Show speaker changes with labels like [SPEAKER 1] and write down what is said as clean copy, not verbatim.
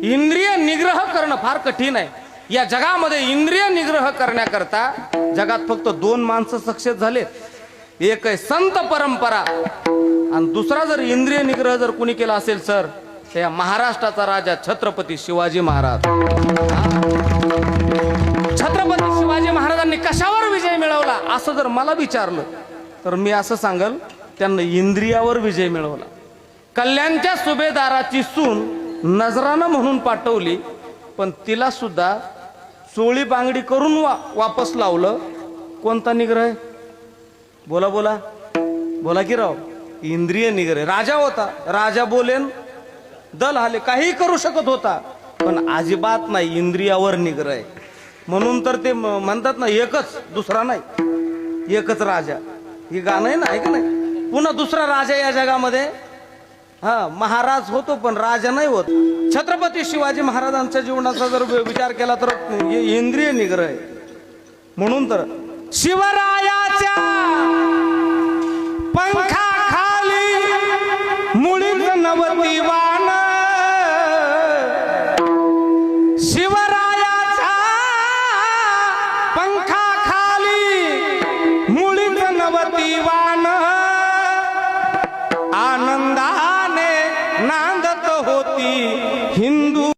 [SPEAKER 1] इंद्रिय निग्रह करणं फार कठीण आहे. या जगामध्ये इंद्रिय निग्रह करण्याकरता जगात फक्त 2 माणसं सक्सेस झालेत. एक आहे संत परंपरा आणि दुसरा जर इंद्रिय निग्रह जर कुणी केला असेल सर, तर या महाराष्ट्राचा राजा छत्रपती शिवाजी महाराज. छत्रपती शिवाजी महाराजांनी कशावर विजय मिळवला असं जर मला विचारलं तर मी असं सांगल, त्यांना इंद्रियावर विजय मिळवला. कल्याणच्या सुभेदाराची सून नजरानं म्हणून पाठवली, पण तिला सुद्धा चोळी बांगडी करून वापस लावलं. कोणता निग्रह? बोला बोला बोला की राव. इंद्रिय निग्रह. राजा होता, राजा बोलेन दल हाले, काही करू शकत होता, पण अजिबात नाही इंद्रियावर निग्रह. म्हणून तर ते म्हणतात ना, एकच दुसरा नाही, एकच राजा. हे गाणं आहे ना, ऐक नाही. पुन्हा दुसरा राजा या जगामध्ये. हा, महाराज होतो पण राजा नाही होत. छत्रपती शिवाजी महाराजांच्या जीवनाचा जर विचार केला तर इंद्रिय निग्रह आहे. म्हणून तर शिवरायाच्या पंखाखाली मुळीच नवती वाण. शिवरायाच्या पंखाखाली मुळीच नवती वाण. आनंदाने नांदत होती